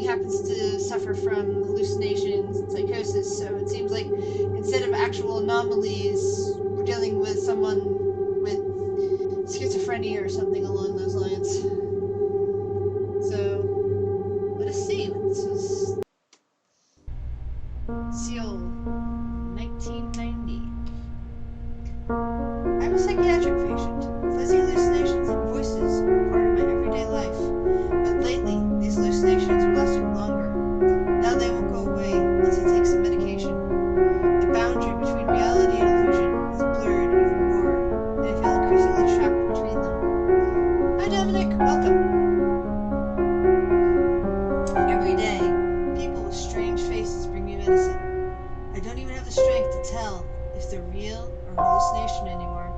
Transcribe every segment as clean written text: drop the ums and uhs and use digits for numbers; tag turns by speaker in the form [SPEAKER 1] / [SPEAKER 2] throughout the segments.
[SPEAKER 1] happens to suffer from hallucinations and psychosis, so it seems like instead of actual anomalies, we're dealing with someone with schizophrenia or something along those lines. So, let us see what this was. Seal 1990. I'm a psychiatric patient. Fuzzy hallucinations and voices are a part of my everyday life. But lately, these hallucinations are lasting longer. Now they won't go away unless I take some medication. The boundary between reality and illusion is blurred even more, and I feel increasingly trapped between them. Hi, Dominic. Welcome. Every day, people with strange faces bring me medicine. I don't even have the strength to tell if they're real or a hallucination anymore.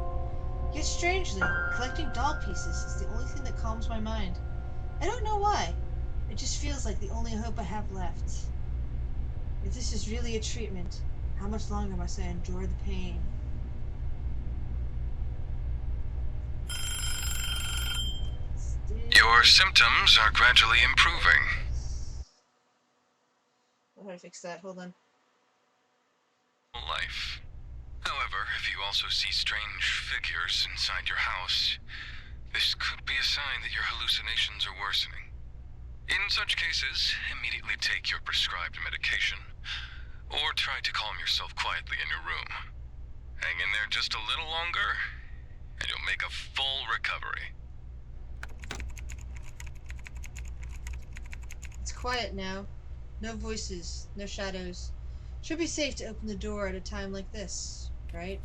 [SPEAKER 1] Yet strangely, collecting doll pieces is the only thing that calms my mind. I don't know why. It just feels like the only hope I have left. If this is really a treatment, how much longer must I endure the pain?
[SPEAKER 2] Your symptoms are gradually improving.
[SPEAKER 1] How do I fix that? Hold on.
[SPEAKER 2] Life. However, if you also see strange figures inside your house, this could be a sign that your hallucinations are worsening. In such cases, immediately take your prescribed medication, or try to calm yourself quietly in your room. Hang in there just a little longer, and you'll make a full recovery.
[SPEAKER 1] It's quiet now. No voices, no shadows. Should be safe to open the door at a time like this, right?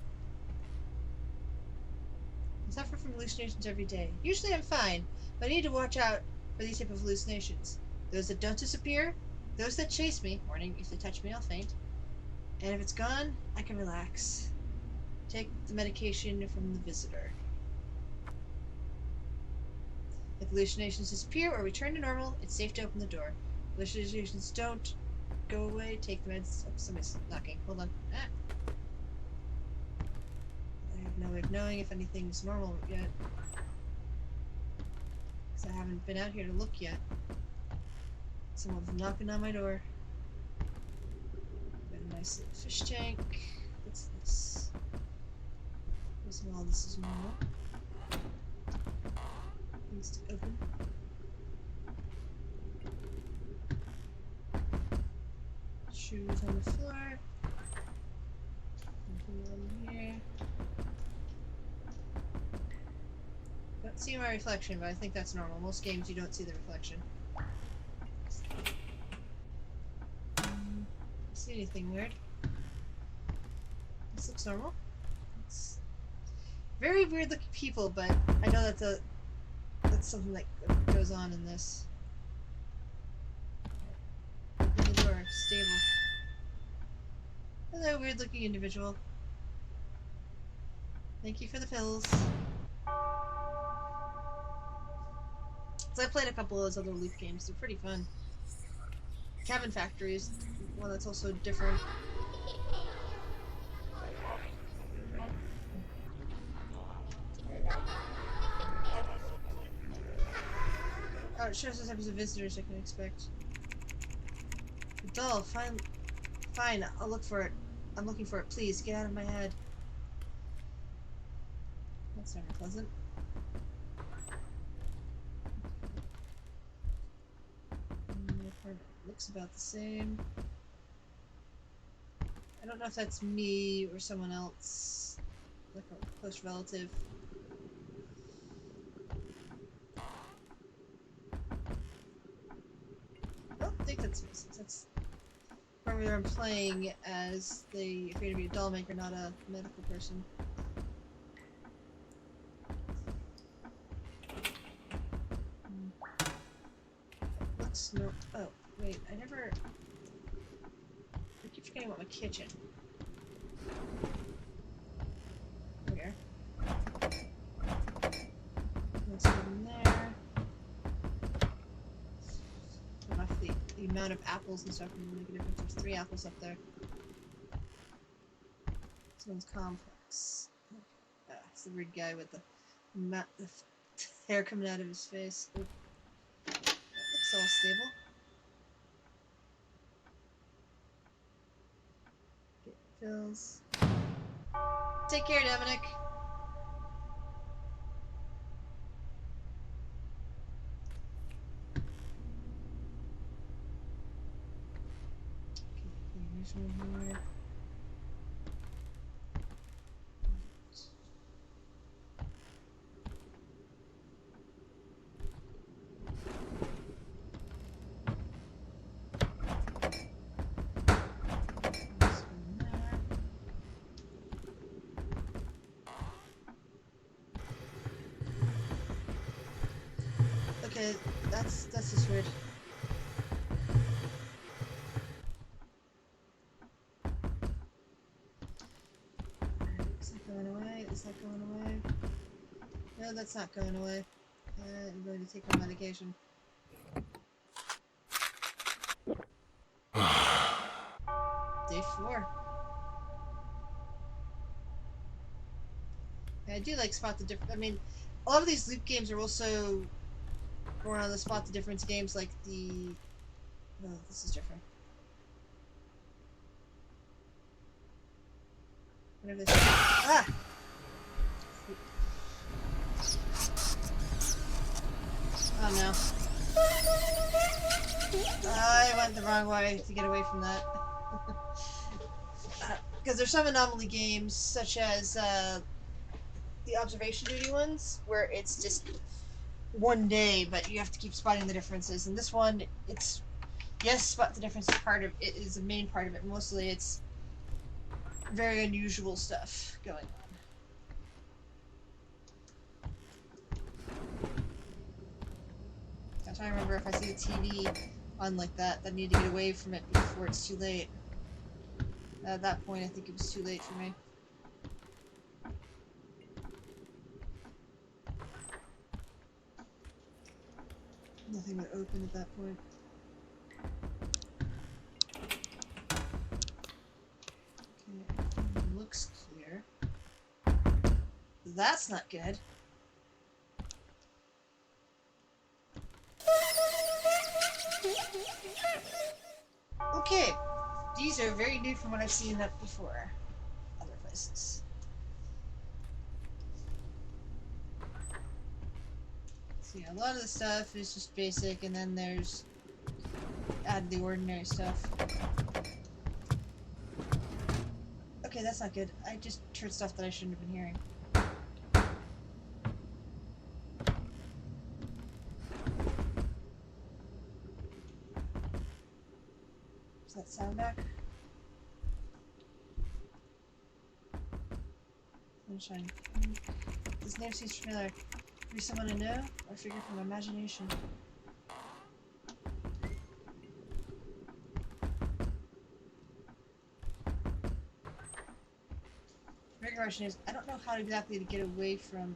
[SPEAKER 1] I suffer from hallucinations every day. Usually I'm fine, but I need to watch out for these type of hallucinations. Those that don't disappear, those that chase me, warning, if they touch me I'll faint. And if it's gone, I can relax. Take the medication from the visitor. If hallucinations disappear or return to normal, it's safe to open the door. If hallucinations don't go away, take the meds. Oh, somebody's knocking. Hold on. Ah. I have no way of knowing if anything's normal yet. Because I haven't been out here to look yet. Someone's knocking on my door. Got a nice little fish tank. What's this? All this is normal. Needs to open. Shoes on the floor. Nothing on here. Don't see my reflection, but I think that's normal. Most games you don't see the reflection. See anything weird? This looks normal. It's very weird looking people, but I know that's something that goes on in this. Open the door. Stable. Hello, weird looking individual. Thank you for the pills. So I played a couple of those other loop games. They're pretty fun. Cabin Factory is one that's also different. Oh, it shows us types of visitors I can expect. The doll, fine, I'll look for it. I'm looking for it. Please, get out of my head. That's never pleasant. Looks about the same. I don't know if that's me or someone else, like a close relative. I don't think that's me, since that's where I'm playing as they appear to be a doll maker, not a medical person. Looks no. Oh, wait, I never. I keep forgetting about my kitchen. Where? What's in there? Enough the amount of apples and stuff can make a difference. There's 3 apples up there. This one's complex. It's the weird guy with the hair coming out of his face. Oop. That looks all stable. Pills. Take care, Dominic. Okay, here's one here. Okay, that's just weird. Is that going away? Is that going away? No, that's not going away. I'm going to take my medication. Day 4. I do like spot the difference. I mean, a lot of these loop games are also more on the spot the difference games, like the. Oh, this is different. Whatever this is. Ah! Oh no. I went the wrong way to get away from that. Because there's some anomaly games, such as the observation duty ones, where it's just one day, but you have to keep spotting the differences. And this one, it's yes, spot the difference is part of it, is a main part of it. Mostly, it's very unusual stuff going on. I'm trying to remember if I see the TV on like that, I need to get away from it before it's too late. At that point, I think it was too late for me. Nothing would open at that point. Okay, looks clear. That's not good. Okay, these are very new from what I've seen up before other places. So yeah, a lot of the stuff is just basic, and then there's add the ordinary stuff. Okay, that's not good. I just heard stuff that I shouldn't have been hearing. Is that sound back? Sunshine. This name seems familiar. Be someone I know, or figure from imagination. Bigger question is, I don't know how exactly to get away from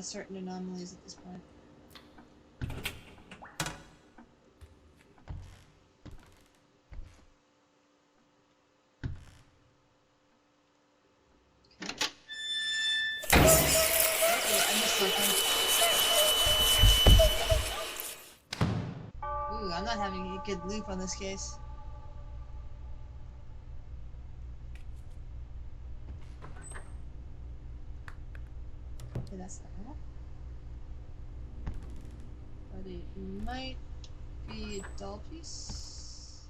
[SPEAKER 1] certain anomalies at this point. Ooh, I'm not having a good loop on this case. Okay, that's not normal. But it might be a doll piece.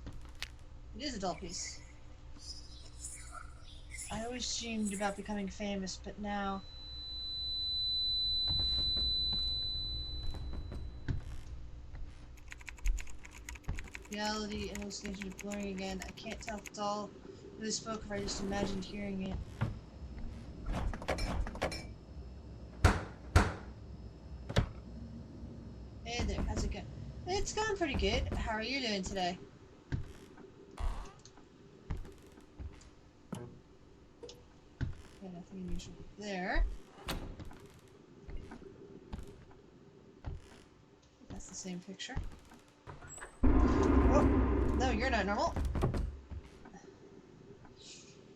[SPEAKER 1] It is a doll piece. I always dreamed about becoming famous, but now... Reality and hallucination are blurring again. I can't tell if the doll really spoke or I just imagined hearing it. Hey there, how's it going? It's going pretty good. How are you doing today? Yeah, nothing unusual there. That's the same picture. Oh, no, you're not normal.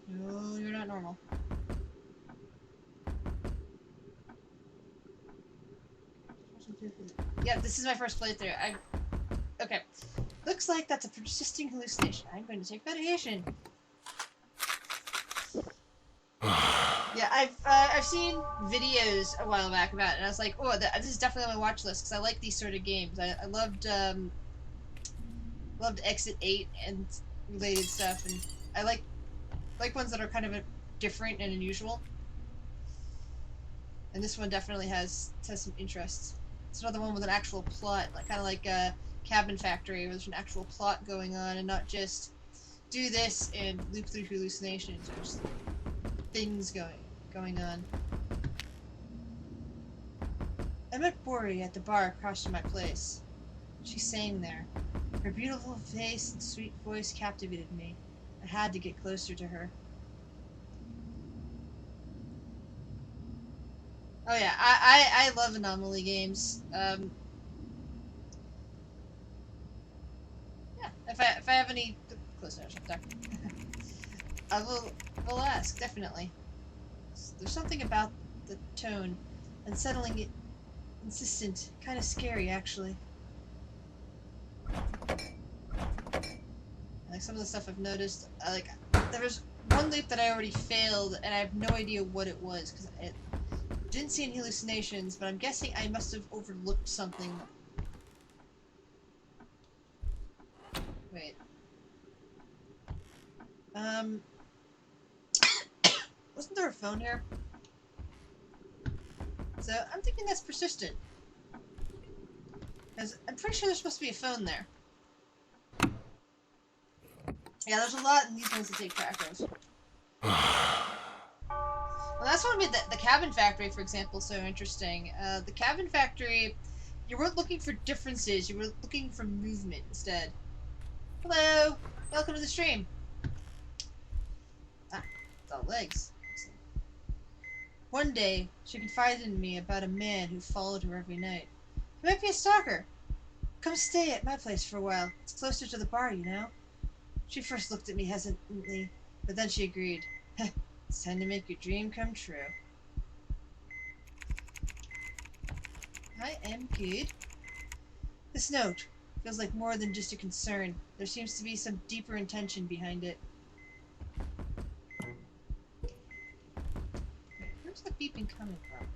[SPEAKER 1] No, you're not normal. Yeah, this is my first playthrough. Okay. Looks like that's a persisting hallucination. I'm going to take medication. I've seen videos a while back about it, and I was like, oh, this is definitely on my watch list because I like these sort of games. I loved Exit 8 and related stuff, and I like ones that are kind of different and unusual. And this one definitely has some interest. It's another one with an actual plot, like kind of like Cabin Factory, where there's an actual plot going on, and not just do this and loop through hallucinations. There's things going on. I met Bori at the bar across from my place. She sang there. Her beautiful face and sweet voice captivated me. I had to get closer to her. Oh yeah, I love anomaly games. Yeah, if I have any close notes up there, I will ask definitely. There's something about the tone, unsettling, it, insistent, kind of scary actually. Like some of the stuff I've noticed, like there was one loop that I already failed, and I have no idea what it was because it didn't see any hallucinations, but I'm guessing I must have overlooked something. Wait. Wasn't there a phone here? So I'm thinking that's persistent. Because I'm pretty sure there's supposed to be a phone there. Yeah, there's a lot in these ones to take track of. Well, that's what made the Cabin Factory, for example, so interesting. The Cabin Factory, you weren't looking for differences, you were looking for movement instead. Hello! Welcome to the stream! Ah, it's all legs. One day, she confided in me about a man who followed her every night. He might be a stalker. Come stay at my place for a while. It's closer to the bar, you know? She first looked at me hesitantly, but then she agreed. It's time to make your dream come true. I am good. This note feels like more than just a concern. There seems to be some deeper intention behind it. Wait, where's the beeping coming from?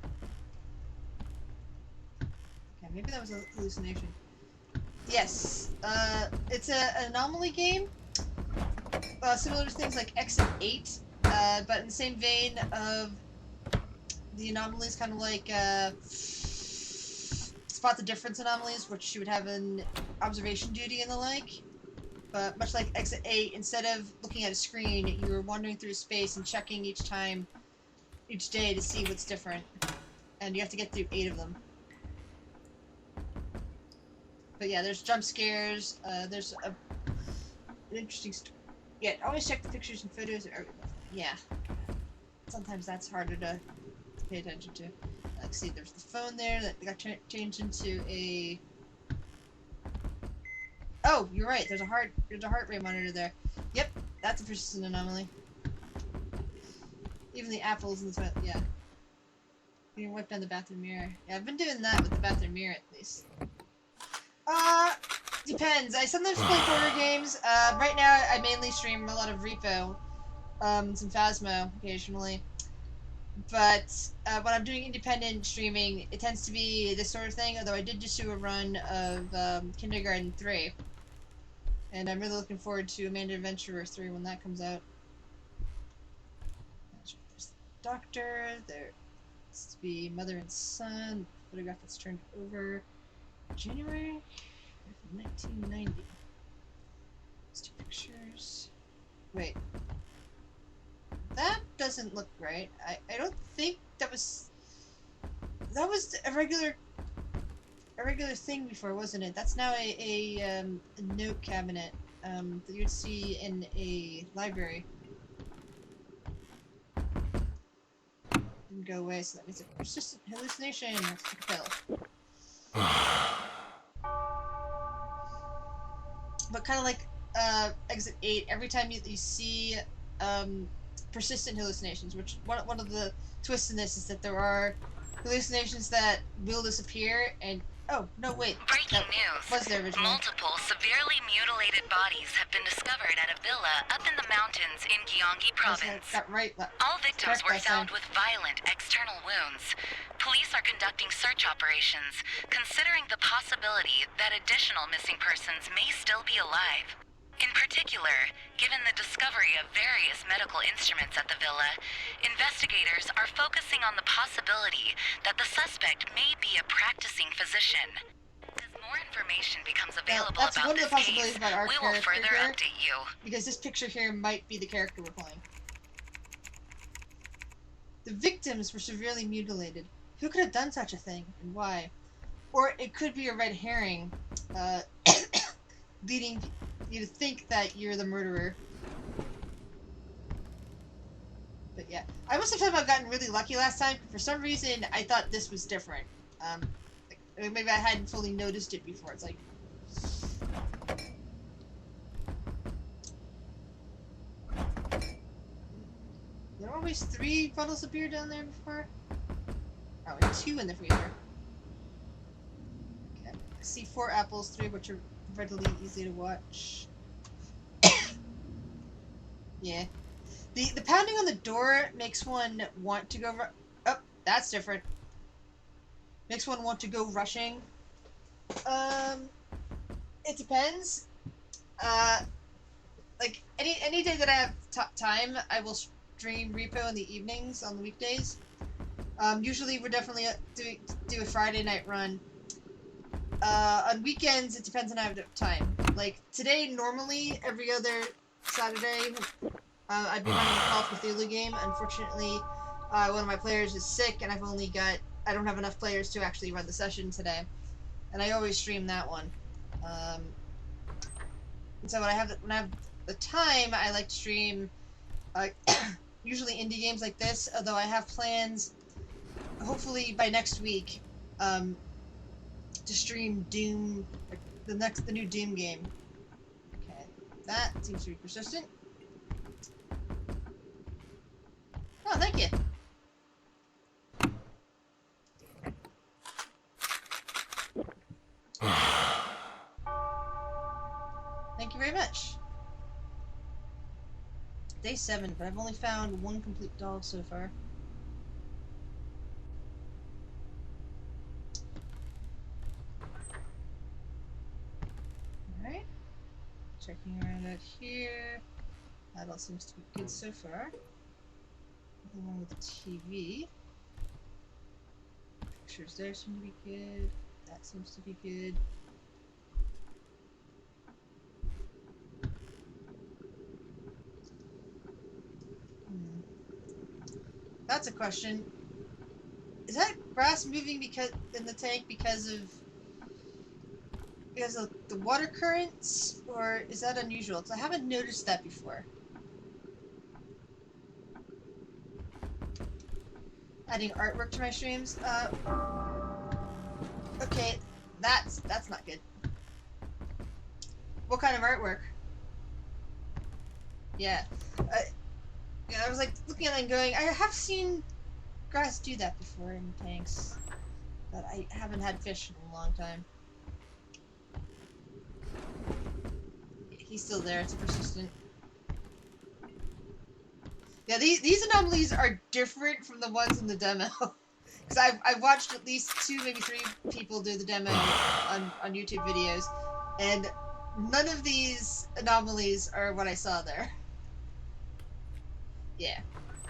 [SPEAKER 1] Okay, maybe that was a hallucination. Yes, it's an anomaly game. Similar to things like Exit 8, but in the same vein of the anomalies, kind of like spot the difference anomalies, which you would have an observation duty and the like. But much like Exit 8, instead of looking at a screen, you were wandering through space and checking each day to see what's different. And you have to get through 8 of them. But yeah, there's jump scares, there's an interesting yeah, always check the pictures and photos. Yeah. Sometimes that's harder to pay attention to. Like, see, there's the phone there that got changed into a... Oh, you're right. There's a heart rate monitor there. Yep, that's a persistent anomaly. Even the apples in the toilet, yeah. You can wipe down the bathroom mirror. Yeah, I've been doing that with the bathroom mirror at least. Depends. I sometimes play horror games. Right now I mainly stream a lot of Repo, some Phasmo occasionally. But when I'm doing independent streaming, it tends to be this sort of thing, although I did just do a run of Kindergarten 3. And I'm really looking forward to Amanda Adventurer 3 when that comes out. There's the doctor, there's to be mother and son, photograph that's turned over. January 1990. Let's do pictures. Wait. That doesn't look right. I don't think that was a regular thing before, wasn't it? That's now a note cabinet that you'd see in a library. Didn't go away, so that means a persistent hallucination. Let's take a pill. But kind of like Exit 8, every time you see persistent hallucinations, which one of the twists in this is that there are hallucinations that will disappear, and Oh, no, wait.
[SPEAKER 3] Breaking
[SPEAKER 1] That
[SPEAKER 3] news.
[SPEAKER 1] was there originally.
[SPEAKER 3] Multiple severely mutilated bodies have been discovered at a villa up in the mountains in Gyeonggi province.
[SPEAKER 1] Got right.
[SPEAKER 3] All victims were
[SPEAKER 1] last time.
[SPEAKER 3] found with violent external wounds. Police are conducting search operations, considering the possibility that additional missing persons may still be alive. In particular, given the discovery of various medical instruments at the villa, investigators are focusing on the possibility that the suspect may be a practicing physician. As more information becomes available
[SPEAKER 1] that's
[SPEAKER 3] about
[SPEAKER 1] one of
[SPEAKER 3] this
[SPEAKER 1] the possibilities
[SPEAKER 3] case,
[SPEAKER 1] about our
[SPEAKER 3] we will
[SPEAKER 1] character
[SPEAKER 3] further
[SPEAKER 1] here,
[SPEAKER 3] update you.
[SPEAKER 1] because this picture here might be the character we're playing. The victims were severely mutilated. Who could have done such a thing, and why? Or it could be a red herring, leading you to think that you're the murderer. But yeah, I must have somehow gotten really lucky last time. For some reason, I thought this was different. Maybe I hadn't fully noticed it before. It's like... There were always 3 bottles of beer down there before? Oh, and 2 in the freezer. Okay. I see 4 apples, 3 of which are readily easy to watch. Yeah. The pounding on the door makes one want to go oh, that's different. Makes one want to go rushing. It depends. Like, any day that I have time, I will stream Repo in the evenings on the weekdays. Usually we're definitely do a Friday night run. On weekends, it depends on how I have time. Like, today, normally, every other Saturday, I'd be running a Call of Cthulhu game. Unfortunately, one of my players is sick, and I don't have enough players to actually run the session today. And I always stream that one. And so when I have the time, I like to stream, usually indie games like this, although I have plans, hopefully by next week, to stream Doom, the new Doom game. Okay, that seems to be persistent. Oh, thank you. Thank you very much. Day 7, but I've only found 1 complete doll so far. Alright. Checking around out here. That all seems to be good so far. Nothing wrong with the TV. Pictures there seem to be good. That seems to be good. That's a question. Is that grass moving in the tank because of the water currents, or is that unusual? Because I haven't noticed that before. Adding artwork to my streams. Okay, that's not good. What kind of artwork? Yeah. Yeah, I was like looking at it and going, I have seen grass do that before in tanks, but I haven't had fish in a long time. He's still there, it's persistent. Yeah, these anomalies are different from the ones in the demo. Because I've watched at least 2, maybe 3 people do the demo on YouTube videos, and none of these anomalies are what I saw there. Yeah. Is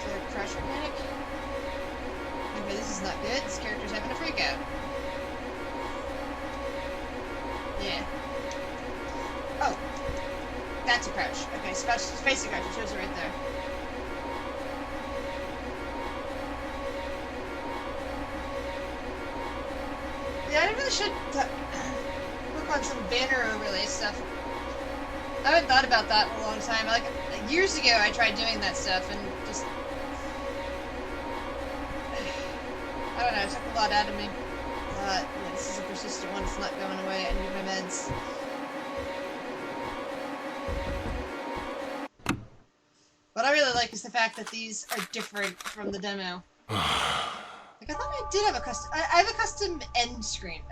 [SPEAKER 1] there a crash mechanic? Okay, this is not good. This character's having a freak out. Yeah. Oh. That's a crouch. Okay, space crouch. It shows it right there. Yeah, I really should look on some banner overlay stuff. I haven't thought about that in a long time. Like, years ago I tried doing that stuff and just... I don't know, it took a lot out of me. Yeah, this is a persistent one, it's not going away. I need my meds. like is the fact that these are different from the demo. Like, I thought I did have a custom... I have a custom end screen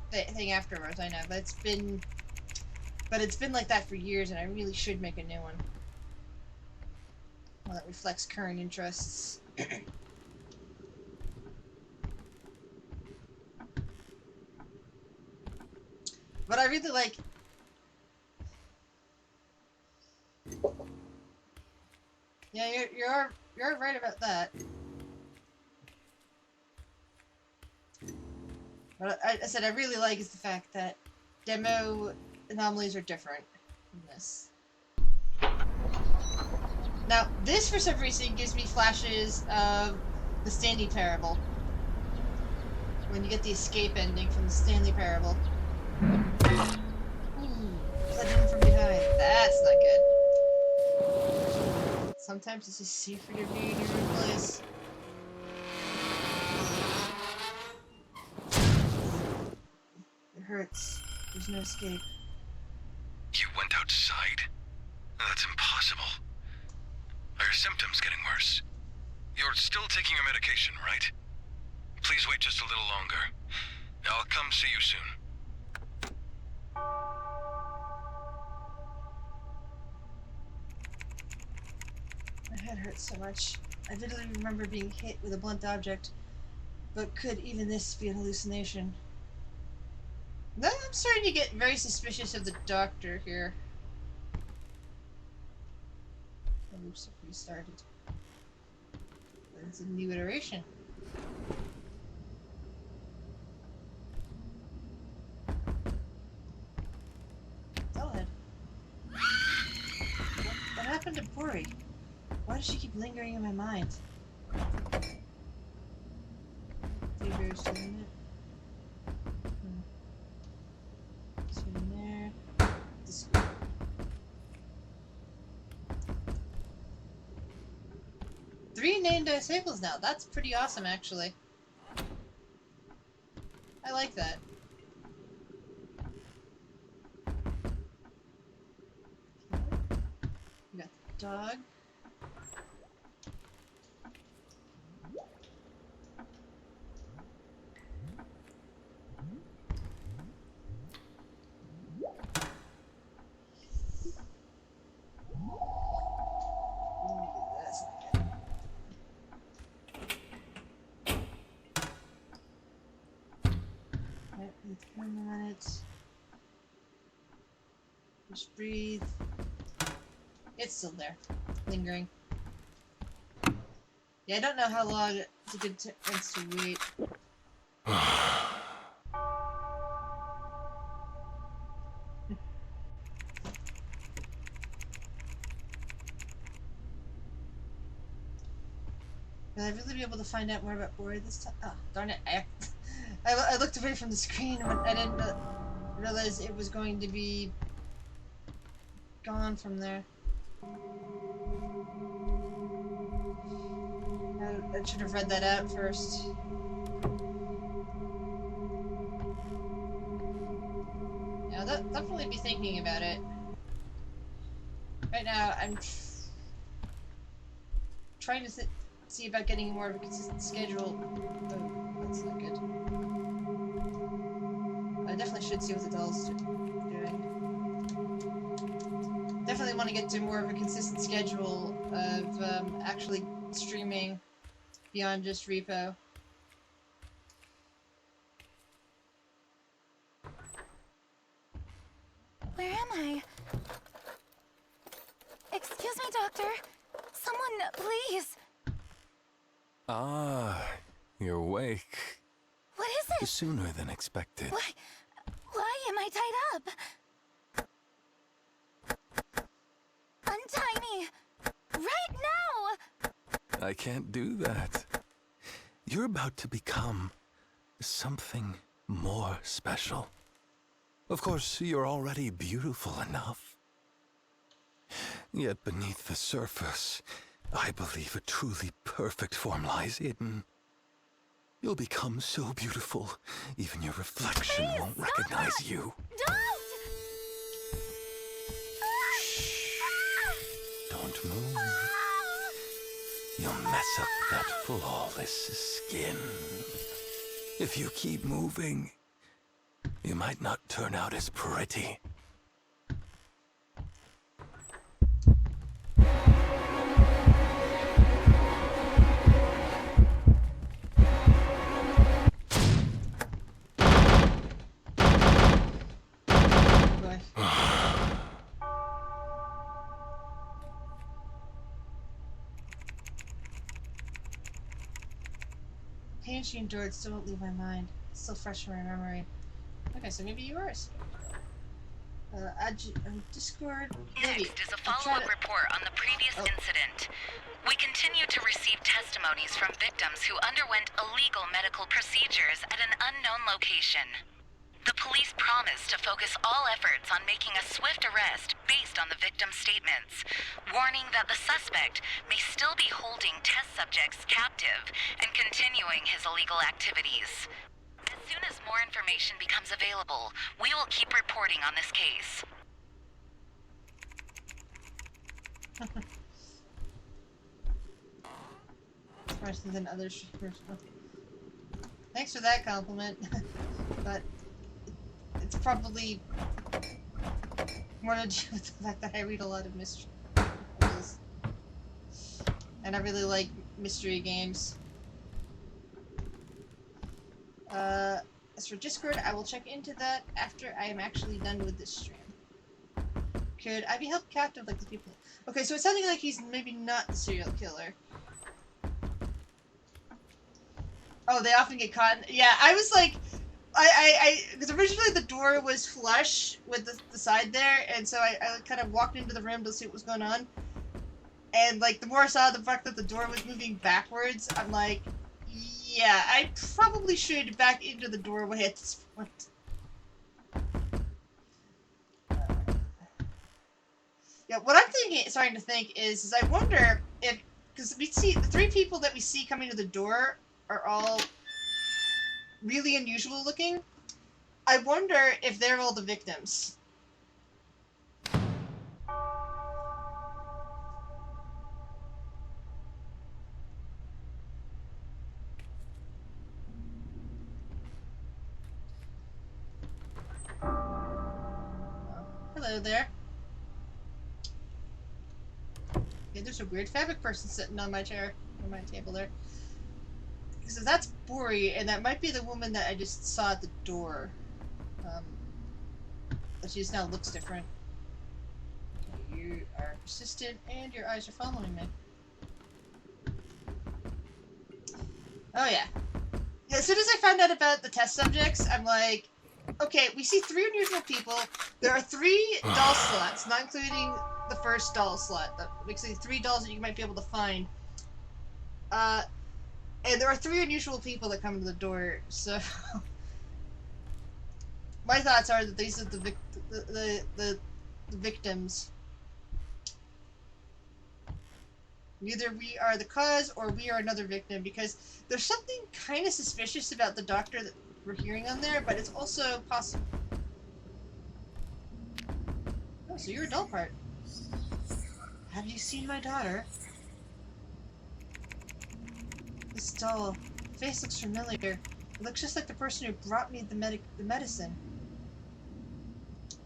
[SPEAKER 1] thing afterwards, I know, but it's been... But it's been like that for years, and I really should make a new one. One that reflects current interests. But I really like... Yeah, you're right about that. What I said I really like is the fact that demo anomalies are different from this. Now, this for some reason gives me flashes of the Stanley Parable. When you get the escape ending from the Stanley Parable. Flooded in from behind. That's not good. Sometimes it's just safer to be in your own place. It hurts. There's no escape.
[SPEAKER 2] You went outside? That's impossible. Are your symptoms getting worse? You're still taking your medication, right? Please wait just a little longer. I'll come see you soon.
[SPEAKER 1] My head hurts so much. I vividly remember being hit with a blunt object. But could even this be a hallucination? Now I'm starting to get very suspicious of the doctor here. The loops have restarted. But it's a new iteration. Tellhead. What happened to Bori? Why does she keep lingering in my mind? Fevers doing it. In there. This... 3 named disciples now. That's pretty awesome, actually. I like that. Okay. We got the dog. Just breathe. It's still there, lingering. Yeah, I don't know how long it's a good chance to wait. Will I really be able to find out more about Bori this time? Oh, darn it. I looked away from the screen when I didn't realize it was going to be gone from there. I should have read that out first. Yeah, I'll definitely be thinking about it. Right now, I'm trying to see about getting more of a consistent schedule. Oh, that's not good. I definitely should see what the doll's doing. Definitely want to get to more of a consistent schedule of actually streaming beyond just repo.
[SPEAKER 3] Where am I? Excuse me, Doctor. Someone, please.
[SPEAKER 2] Ah, you're awake.
[SPEAKER 3] What is it?
[SPEAKER 2] Sooner than expected.
[SPEAKER 3] Why am I tied up? Untie me! Right now!
[SPEAKER 2] I can't do that. You're about to become something more special. Of course, you're already beautiful enough. Yet beneath the surface, I believe a truly perfect form lies hidden. You'll become so beautiful, even your reflection
[SPEAKER 3] Please,
[SPEAKER 2] won't
[SPEAKER 3] stop
[SPEAKER 2] recognize
[SPEAKER 3] that!
[SPEAKER 2] you.
[SPEAKER 3] Don't!
[SPEAKER 2] Shh. Don't move.
[SPEAKER 4] mess up that flawless skin. If you keep moving, you might not turn out as pretty.
[SPEAKER 1] Pain she endured still won't leave my mind. It's still fresh in my memory. Okay, so maybe you are a Discord. Maybe.
[SPEAKER 3] Next is a follow-up report on the previous incident. We continue to receive testimonies from victims who underwent illegal medical procedures at an unknown location. The police promise to focus all efforts on making a swift arrest based on the victim's statements, warning that the suspect may still be holding test subjects captive and continuing his illegal activities. As soon as more information becomes available, we will keep reporting on this case.
[SPEAKER 1] Worse than other strippers. Thanks for that compliment. But it's probably more to do with the fact that I read a lot of mystery novels. And I really like mystery games. As for Discord, I will check into that after I am actually done with this stream. Could I be held captive like the people? Okay, so it's sounding like he's maybe not the serial killer. Oh, they often get caught. Yeah, I was like, because originally the door was flush with the side there, and so I kind of walked into the room to see what was going on. And like, the more I saw the fact that the door was moving backwards, I'm like, yeah, I probably should back into the doorway at this point. Yeah, what I'm starting to think is I wonder if, because we see the three people that we see coming to the door are all really unusual looking. I wonder if they're all the victims. Hello there. Okay, there's a weird fabric person sitting on my chair, on my table there. So that's Bori, and that might be the woman that I just saw at the door. But she just now looks different. Okay, you are persistent, and your eyes are following me. Oh yeah. Yeah, as soon as I found out about the test subjects, I'm like, okay, we see 3 unusual people. There are 3 doll slots, not including the first doll slot. That makes it 3 dolls that you might be able to find. And there are 3 unusual people that come to the door, so my thoughts are that these are the victims. Either we are the cause or we are another victim, because there's something kind of suspicious about the doctor that we're hearing on there, but it's also possible. Oh, so you're a doll part. Have you seen my daughter? This doll face looks familiar. It looks just like the person who brought me the medicine.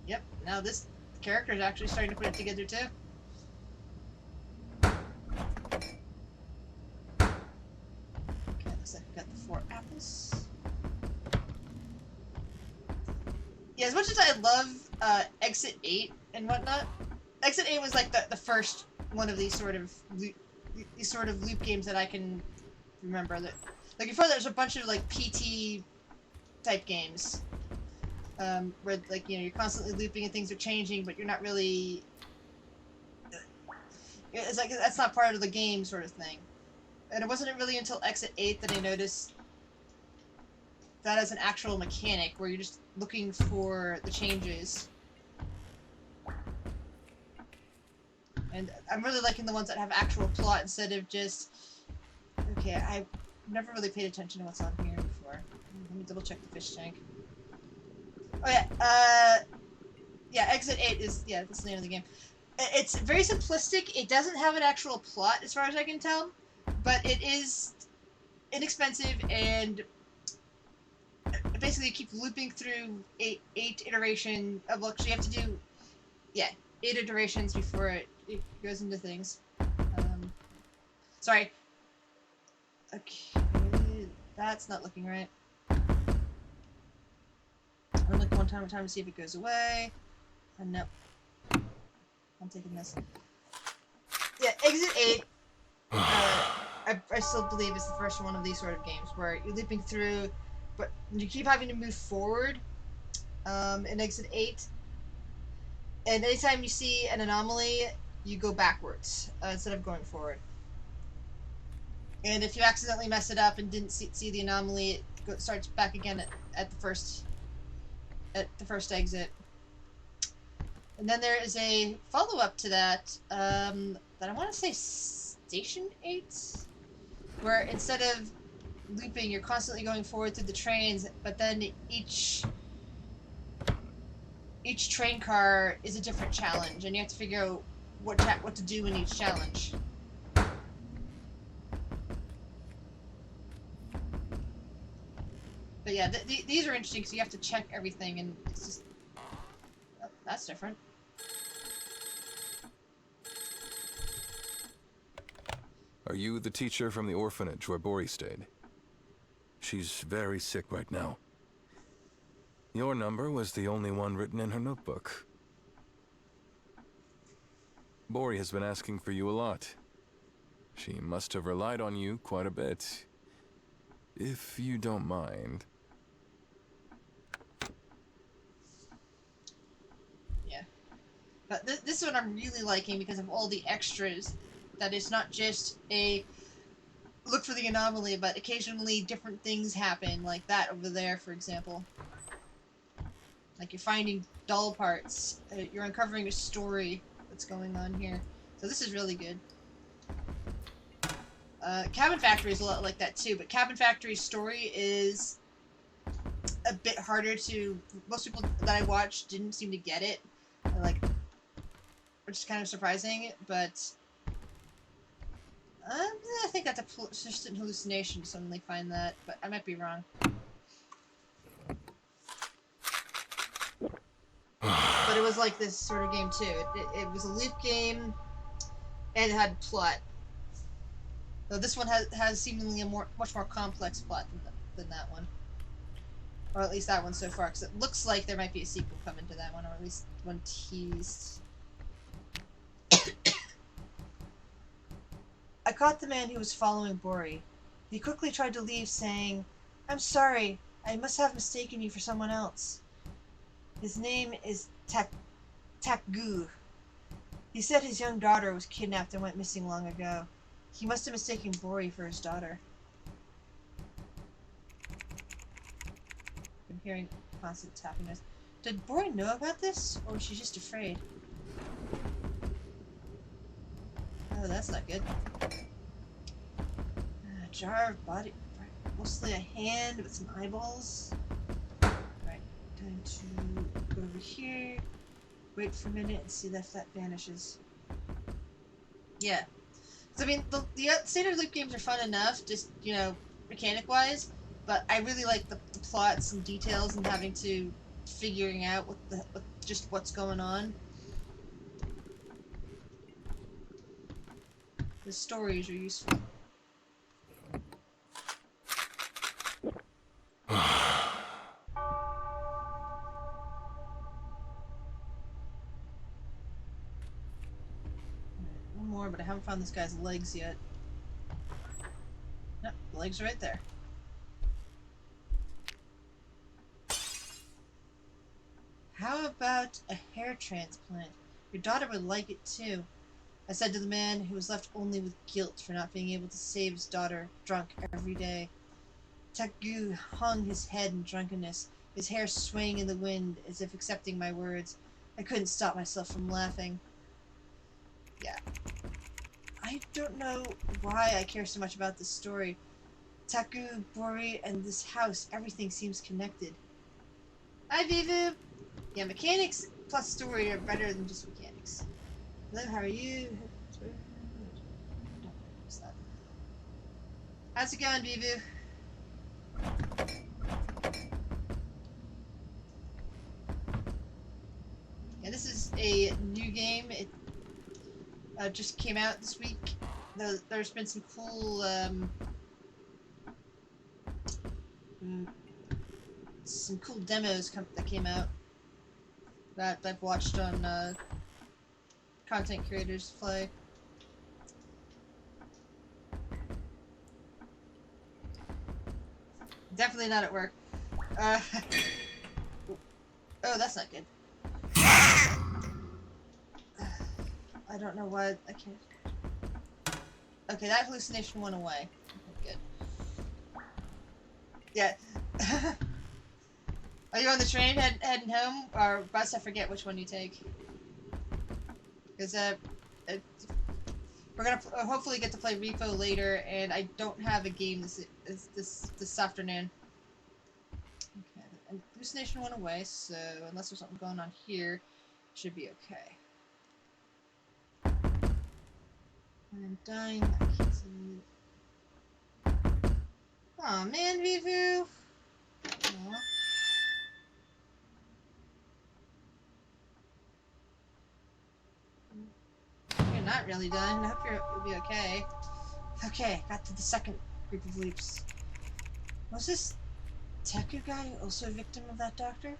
[SPEAKER 1] Yep, now this character is actually starting to put it together too. Okay, looks like we've got the 4 apples. Yeah, as much as I love Exit 8 and whatnot, Exit 8 was like the first one of these sort of loop games that I can remember. That, like, before there's a bunch of like PT type games where, like, you know, you're constantly looping and things are changing, but you're not really. It's like that's not part of the game, sort of thing. And it wasn't really until Exit 8 that I noticed that as an actual mechanic, where you're just looking for the changes. And I'm really liking the ones that have actual plot instead of just. Okay, I've never really paid attention to what's on here before. Let me double check the fish tank. Oh yeah, yeah, Exit 8 is, yeah, that's the name of the game. It's very simplistic. It doesn't have an actual plot, as far as I can tell. but it is inexpensive, and basically you keep looping through eight iteration of, well, actually you have to do, yeah, 8 iterations before it goes into things. Sorry. Okay, that's not looking right. I'll look one time to see if it goes away. And nope. I'm taking this. Yeah, Exit 8. I still believe it's the first one of these sort of games where you're leaping through, but you keep having to move forward. In Exit 8, and anytime you see an anomaly, you go backwards instead of going forward. And if you accidentally mess it up and didn't see the anomaly, it starts back again at the first exit. And then there is a follow-up to that that I want to say Station 8, where instead of looping, you're constantly going forward through the trains, but then each train car is a different challenge, and you have to figure out what to do in each challenge. But yeah, these are interesting because you have to check everything, and it's just... Oh, that's different.
[SPEAKER 4] Are you the teacher from the orphanage where Bori stayed? She's very sick right now. Your number was the only one written in her notebook. Bori has been asking for you a lot. She must have relied on you quite a bit. If you don't mind.
[SPEAKER 1] Yeah. But this one I'm really liking because of all the extras. That it's not just a look for the anomaly, but occasionally different things happen, like that over there, for example. Like you're finding doll parts, you're uncovering a story that's going on here. So this is really good. Cabin Factory is a lot like that too, but Cabin Factory's story is a bit harder to... Most people that I watched didn't seem to get it, like, which is kind of surprising, but I think that's a persistent hallucination to suddenly find that, but I might be wrong. But it was like this sort of game too. It was a loop game, and it had plot. So this one has seemingly a much more complex plot than that one. Or at least that one so far, because it looks like there might be a sequel coming to that one, or at least one teased. I caught the man who was following Bori. He quickly tried to leave, saying, "I'm sorry, I must have mistaken you for someone else. His name is Takgu. He said his young daughter was kidnapped and went missing long ago. He must have mistaken Bori for his daughter." I'm hearing constant tapping noise. Did Bori know about this, or was she just afraid? Oh, that's not good. A jar of body... Mostly a hand with some eyeballs. Right, time to go over here. Wait for a minute and see if that vanishes. Yeah. So, I mean, the standard loop games are fun enough, just, you know, mechanic-wise, but I really like the plots and details and having to figuring out what's going on. The stories are useful. One more, but I haven't found this guy's legs yet. Nope, the legs are right there. How about a hair transplant? Your daughter would like it too, I said to the man who was left only with guilt for not being able to save his daughter, drunk every day. Takgu hung his head in drunkenness, his hair swaying in the wind as if accepting my words. I couldn't stop myself from laughing. Yeah. I don't know why I care so much about this story. Taku, Bori, and this house, everything seems connected. Hi, Vivu! Yeah, mechanics plus story are better than just mechanics. Hello, how are you? How's it going, Vivu? Yeah, this is a new game. It just came out this week. There's been some cool, demos that came out that I've watched on content creators play. Definitely not at work. Oh, that's not good. I don't know why I can't. Okay, that hallucination went away. Okay, good. Yeah. Are you on the train heading home or bus? I forget which one you take. Because we're gonna hopefully get to play Repo later, and I don't have a game this afternoon. Okay, and hallucination went away, so unless there's something going on here, it should be okay. I'm dying. I can't see. Aw, man, Vivu. Aww. You're not really done. I hope you'll be okay. Okay, got to the second group of leaps. Was this Teku guy also a victim of that doctor?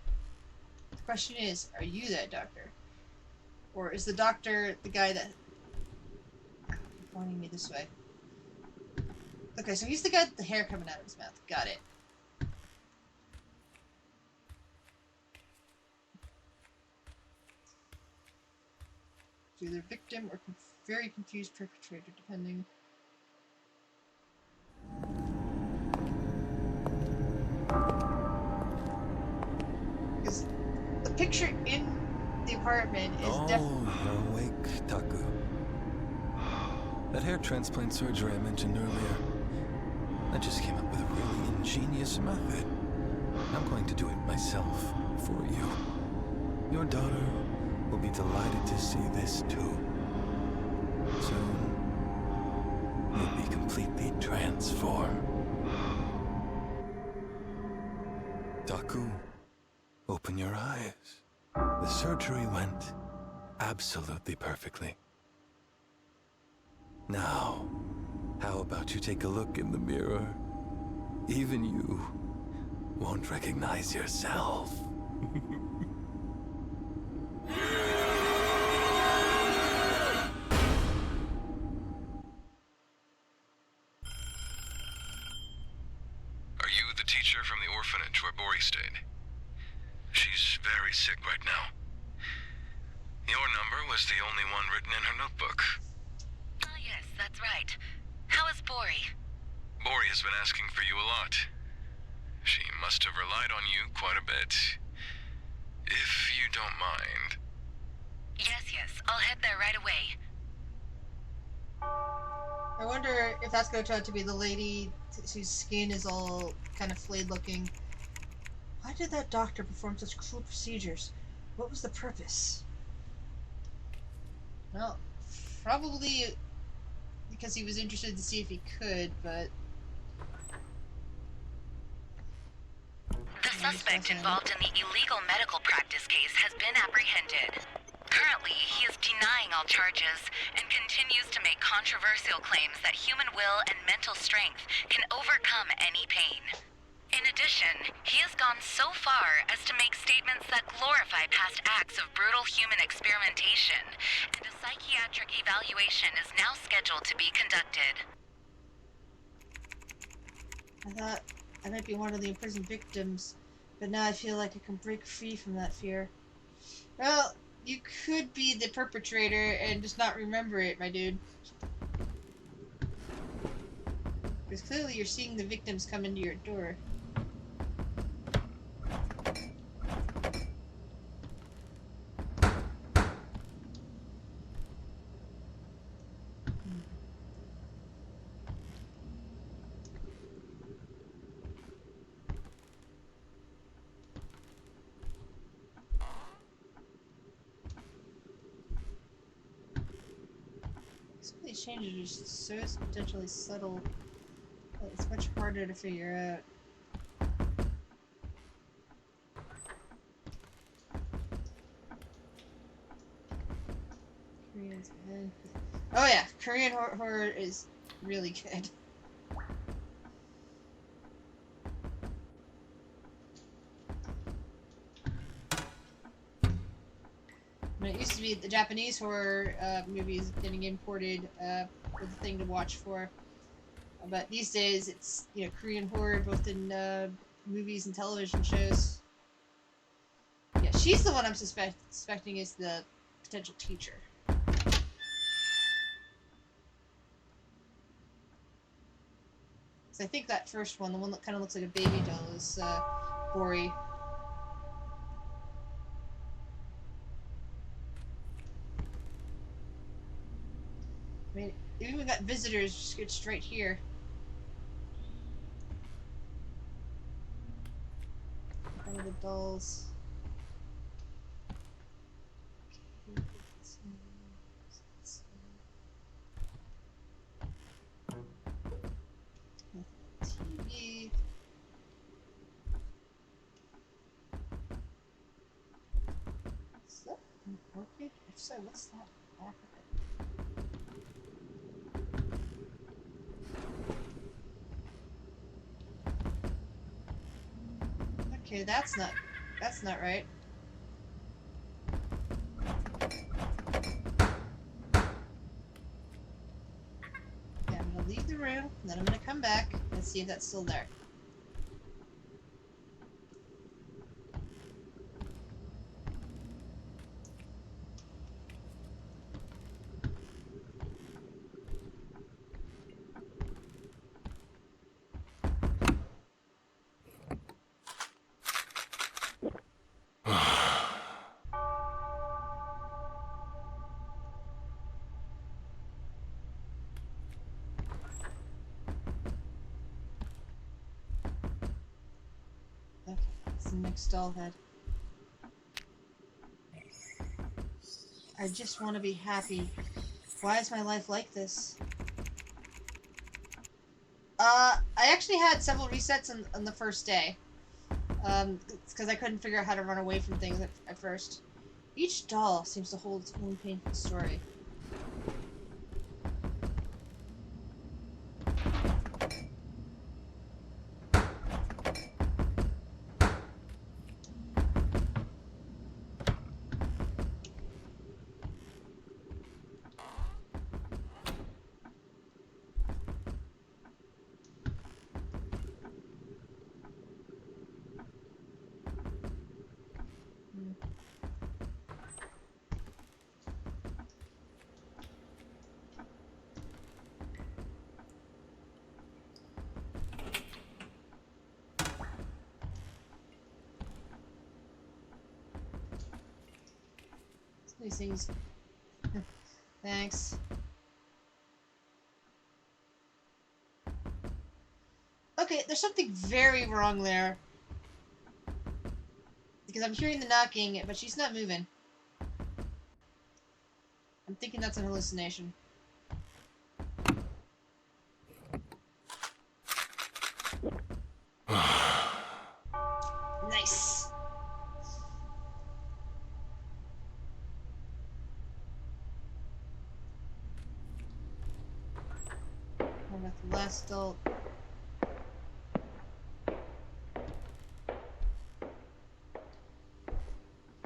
[SPEAKER 1] The question is, are you that doctor? Or is the doctor the guy that... You're pointing me this way. Okay, so he's the guy with the hair coming out of his mouth. Got it. Either victim or very confused perpetrator, depending. Because the picture in the apartment is definitely.
[SPEAKER 4] Oh, you're awake, Taku. That hair transplant surgery I mentioned earlier, I just came up with a really ingenious method. I'm going to do it myself for you. Your daughter will be delighted to see this too. Soon, you'll be completely transformed. Taku, open your eyes. The surgery went absolutely perfectly. Now, how about you take a look in the mirror? Even you won't recognize yourself.
[SPEAKER 2] Are you the teacher from the orphanage where Bori stayed? She's very sick right now. Your number was the only one written in her notebook.
[SPEAKER 3] Oh, yes, that's right. How is Bori?
[SPEAKER 2] Bori has been asking for you a lot. She must have relied on you quite a bit. If you don't mind.
[SPEAKER 3] Yes, I'll head there right away.
[SPEAKER 1] I wonder if that's going to turn out to be the lady whose skin is all kind of flayed looking. Why did that doctor perform such cruel procedures? What was the purpose? Well, probably because he was interested to see if he could, but...
[SPEAKER 3] The suspect involved in the illegal medical practice case has been apprehended. Currently, he is denying all charges and continues to make controversial claims that human will and mental strength can overcome any pain. In addition, he has gone so far as to make statements that glorify past acts of brutal human experimentation, and a psychiatric evaluation is now scheduled to be conducted.
[SPEAKER 1] I thought I might be one of the imprisoned victims, but now I feel like I can break free from that fear. Well, you could be the perpetrator and just not remember it, my dude. Because clearly you're seeing the victims come into your door. Some of these changes are so potentially subtle. It's much harder to figure out. Korean's good. Oh yeah, Korean horror is really good. When it used to be the Japanese horror movies getting imported was the thing to watch for. But these days, it's Korean horror, both in movies and television shows. Yeah, she's the one I'm suspecting is the potential teacher. So I think that first one, the one that kind of looks like a baby doll, is Bori. I mean, even we got visitors, just get straight here. One of the dolls. TV. Is that an orchid? If so, what's that back of it? Okay, that's not right. Okay, I'm gonna leave the room, and then I'm gonna come back and see if that's still there. Okay, it's the next doll head. I just want to be happy. Why is my life like this? I actually had several resets on the first day. It's because I couldn't figure out how to run away from things at first. Each doll seems to hold its own painful story. These things. Thanks. Okay, there's something very wrong there. Because I'm hearing the knocking, but she's not moving. I'm thinking that's an hallucination. Nice. What about the last doll?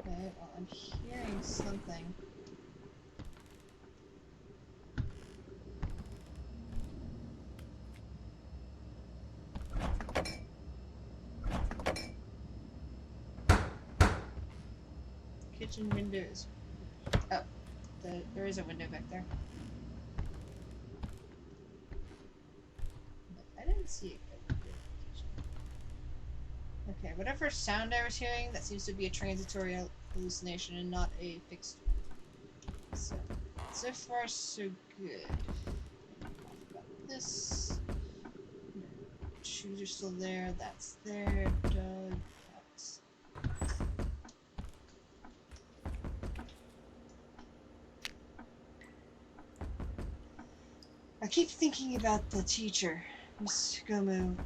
[SPEAKER 1] Okay, well, I'm hearing something. Kitchen windows. Oh, there is a window back there. I didn't see it. Okay, whatever sound I was hearing, that seems to be a transitory hallucination and not a fixed one. So far so good. About this. Shoes are still there, that's there, Doug, that's... I keep thinking about the teacher. Miss Gomu,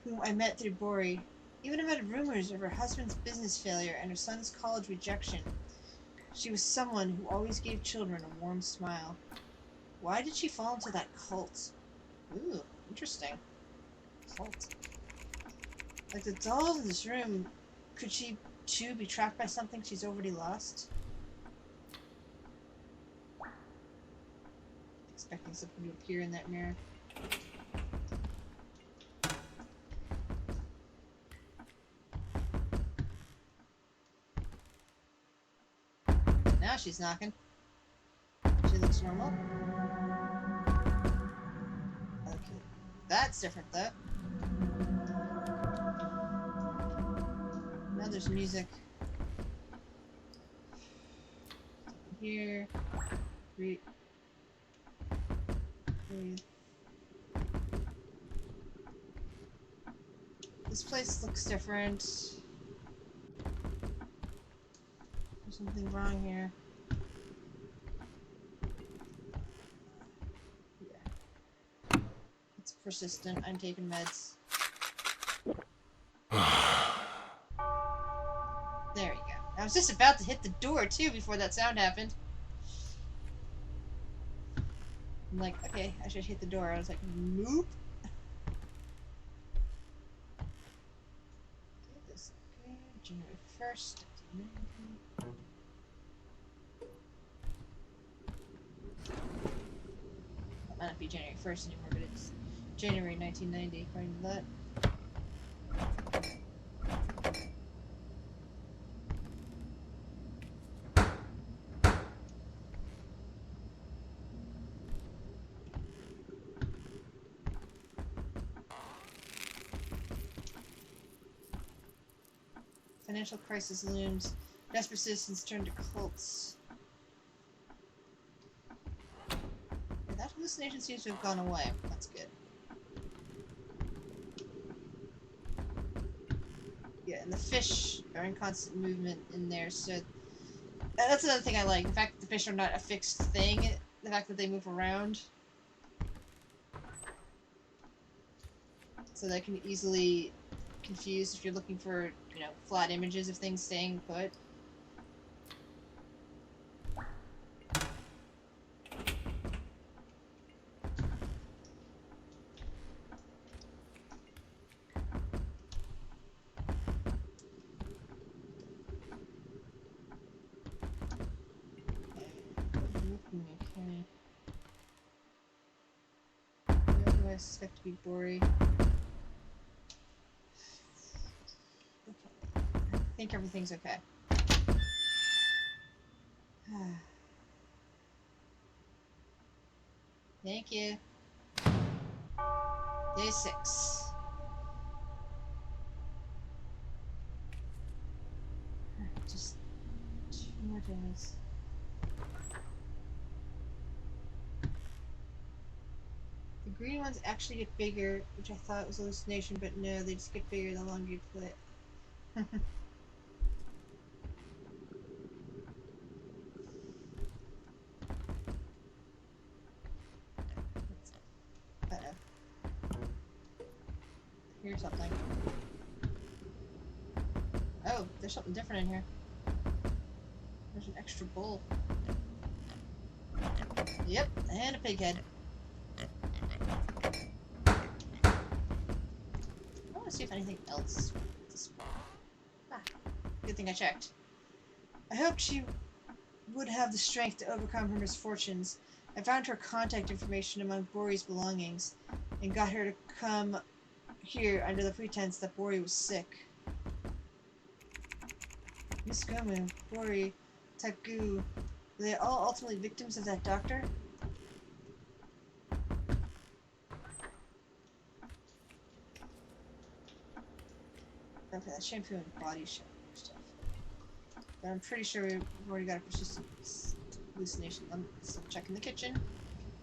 [SPEAKER 1] whom I met through Bori, even amid rumors of her husband's business failure and her son's college rejection. She was someone who always gave children a warm smile. Why did she fall into that cult? Ooh, interesting. Cult. Like the dolls in this room, could she too be trapped by something she's already lost? Expecting something to appear in that mirror. Now she's knocking. She looks normal. Okay. That's different though. Now there's music. Here. Breathe. Breathe. This place looks different. There's something wrong here. Yeah. It's persistent. I'm taking meds. There you go. I was just about to hit the door too before that sound happened. I'm like, okay, I should hit the door. I was like, nope. Okay, this okay. January 1st. It might not be January 1st anymore, but it's January 1990, according to that. Financial crisis looms. Desperate citizens turn to cults. Yeah, that hallucination seems to have gone away. That's good. Yeah, and the fish are in constant movement in there, so that's another thing I like. The fact that the fish are not a fixed thing. The fact that they move around. So that can easily confuse if you're looking for, you know, flat images of things staying put. Okay. What do I suspect to be Bori? I think everything's okay. Thank you. Day 6. Just 2 more days. The green ones actually get bigger, which I thought was a hallucination, but no, they just get bigger the longer you play it. Here's something. Oh, there's something different in here. There's an extra bowl. Yep, and a pig head. I want to see if anything else is good thing I checked. I hoped she would have the strength to overcome her misfortunes. I found her contact information among Bori's belongings and got her to come here under the pretense that Bori was sick. Miss Gomu, Bori, Taku, were they all ultimately victims of that doctor? Okay, that's shampoo and body shower stuff. But I'm pretty sure we've already got a persistent hallucination. I'm still checking the kitchen.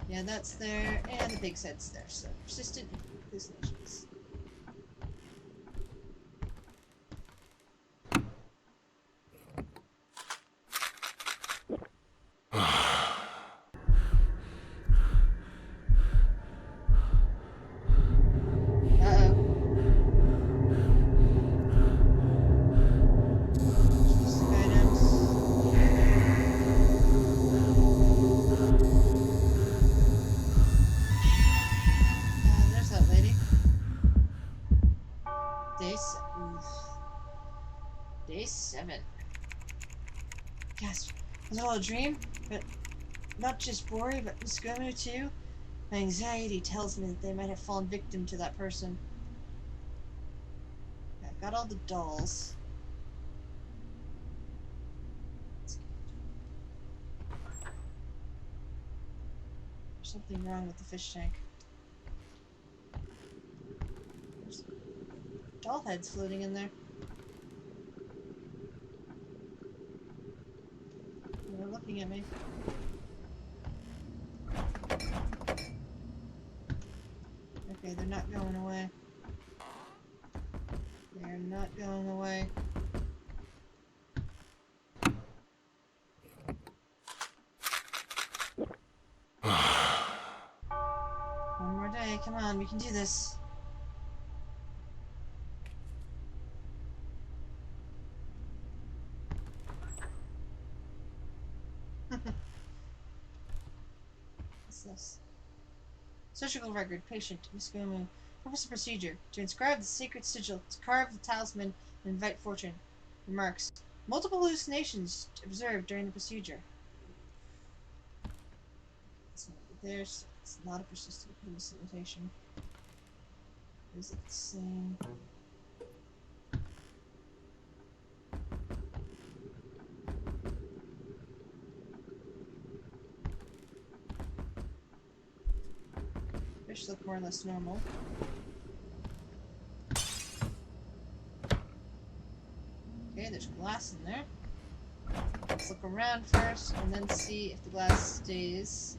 [SPEAKER 1] Yeah, that's there, and the pig's head's there, so persistent hallucinations. Gasp. Was it all a dream? But not just Bori, but Muskomu too? My anxiety tells me that they might have fallen victim to that person. Okay, I've got all the dolls. There's something wrong with the fish tank. There's doll heads floating in there. They're looking at me. Okay, they're not going away. They're not going away. One more day, come on, we can do this. What's this? Surgical record, patient, Muskomu. Purpose of procedure: to inscribe the sacred sigil, to carve the talisman, and invite fortune. Remarks: multiple hallucinations observed during the procedure. There's not a persistent hallucination. Is it the same? Fish look more or less normal. Okay, there's glass in there. Let's look around first and then see if the glass stays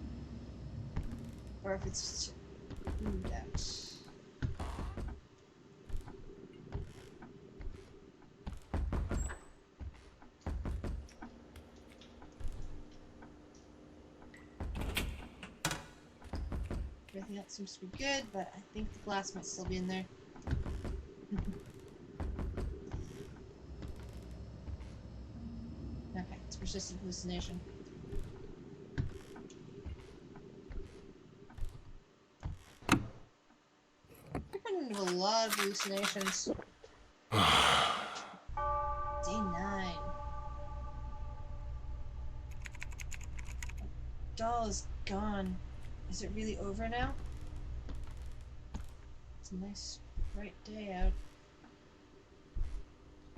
[SPEAKER 1] or if it's moved out. Everything else seems to be good, but I think the glass might still be in there. Okay, it's persistent hallucination. I've been into a lot of hallucinations. Day 9. Doll is gone. Is it really over now? It's a nice bright day out.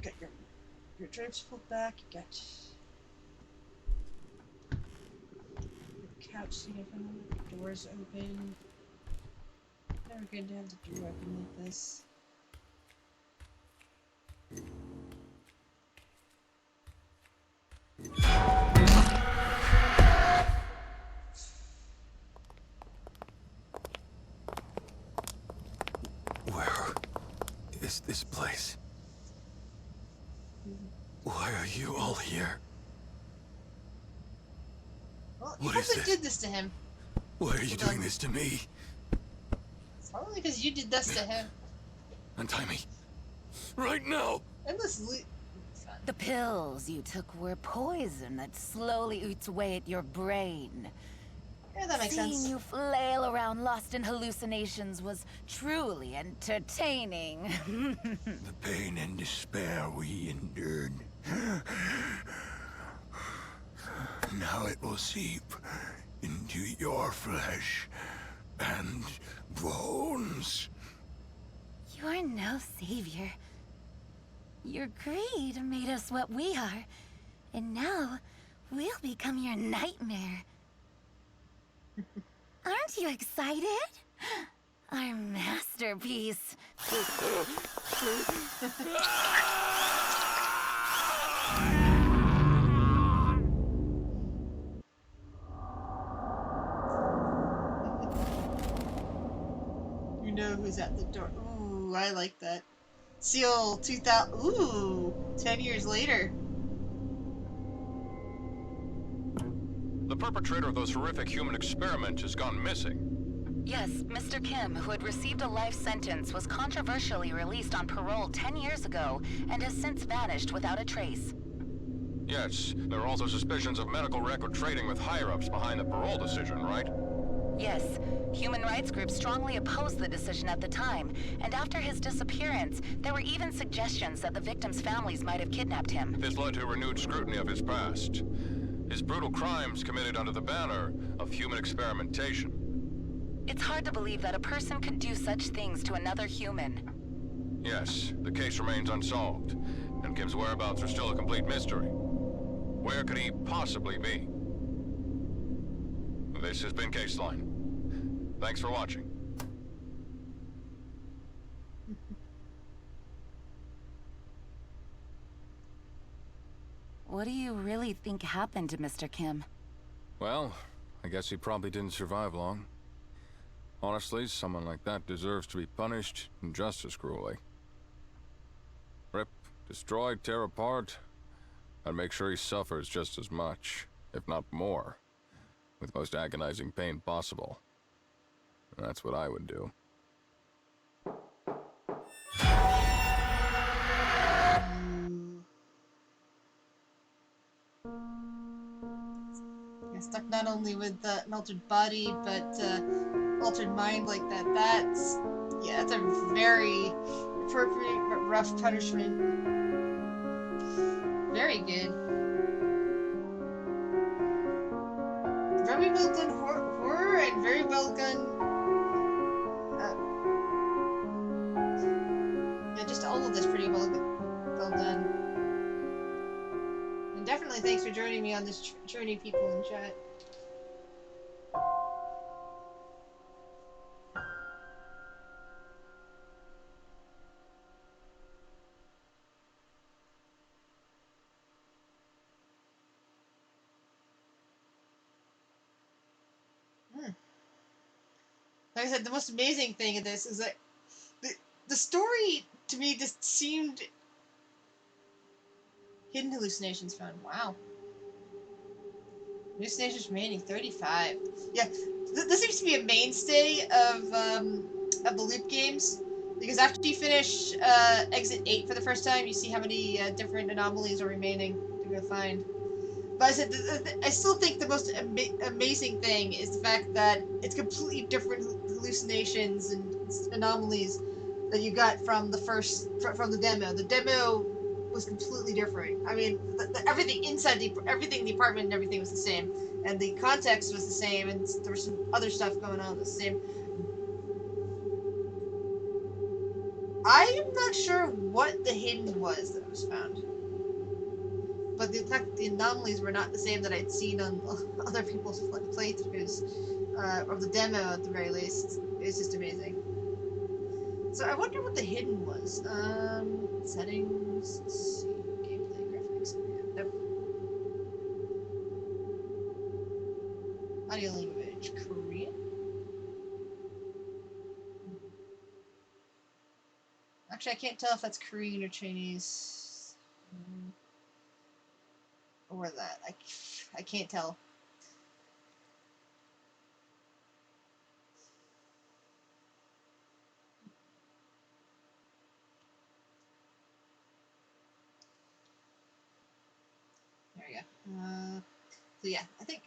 [SPEAKER 1] Got your drapes pulled back, you got the couch sitting from the doors open. Never good to have the door open like this.
[SPEAKER 4] Where is this place? Why are you all here?
[SPEAKER 1] Well, you
[SPEAKER 4] What is
[SPEAKER 1] probably
[SPEAKER 4] this?
[SPEAKER 1] did this to him.
[SPEAKER 4] Why are you doing this to me?
[SPEAKER 1] It's probably because you did this to him.
[SPEAKER 4] Untie me. Right now!
[SPEAKER 1] Endlessly.
[SPEAKER 3] The pills you took were poison that slowly eats away at your brain.
[SPEAKER 1] Yeah, that makes
[SPEAKER 3] Seeing
[SPEAKER 1] sense.
[SPEAKER 3] you flail around lost in hallucinations was truly entertaining.
[SPEAKER 5] The pain and despair we endured. Now it will seep into your flesh and bones.
[SPEAKER 3] You're no savior. Your greed made us what we are, and now we'll become your nightmare. Aren't you excited? Our masterpiece.
[SPEAKER 1] You know who's at the door. Ooh, I like that. Seal 2000. Ooh, 10 years later.
[SPEAKER 2] The perpetrator of those horrific human experiments has gone missing.
[SPEAKER 3] Yes, Mr. Kim, who had received a life sentence, was controversially released on parole 10 years ago and has since vanished without a trace.
[SPEAKER 2] Yes, there are also suspicions of medical record trading with higher-ups behind the parole decision, right?
[SPEAKER 3] Yes, human rights groups strongly opposed the decision at the time, and after his disappearance, there were even suggestions that the victims' families might have kidnapped him.
[SPEAKER 2] This led to renewed scrutiny of his past. his brutal crimes committed under the banner of human experimentation.
[SPEAKER 3] It's hard to believe that a person could do such things to another human.
[SPEAKER 2] Yes, the case remains unsolved, and Kim's whereabouts are still a complete mystery. Where could he possibly be? This has been Caseline. Thanks for watching.
[SPEAKER 3] What do you really think happened to Mr. Kim?
[SPEAKER 4] Well, I guess he probably didn't survive long. Honestly, someone like that deserves to be punished just as cruelly. Rip, destroy, tear apart. I'd make sure he suffers just as much, if not more, with most agonizing pain possible. And that's what I would do.
[SPEAKER 1] You're stuck not only with an altered body, but altered mind like that. That's a very appropriate but rough punishment. Very good. Very well done horror and very well done. Yeah, just all of this pretty well done. And definitely thanks for joining me on this journey, people in chat. Like I said, the most amazing thing of this is that the story to me just seemed hidden hallucinations found. Wow. Hallucinations remaining 35. Yeah, this seems to be a mainstay of the loop games, because after you finish exit 8 for the first time, you see how many different anomalies are remaining to go find. But I said, I still think the most amazing thing is the fact that it's completely different hallucinations and anomalies that you got from from the demo. The demo was completely different. I mean, everything inside everything in the apartment and everything was the same, and the context was the same, and there was some other stuff going on that was the same. I am not sure what the hidden was that was found. But the fact that the anomalies were not the same that I'd seen on other people's playthroughs, of the demo at the very least, is just amazing. So I wonder what the hidden was. Settings, let's see, gameplay, graphics, nope. Audio language, Korean? Actually, I can't tell if that's Korean or Chinese. Or that. I can't tell. There we go. So yeah, I think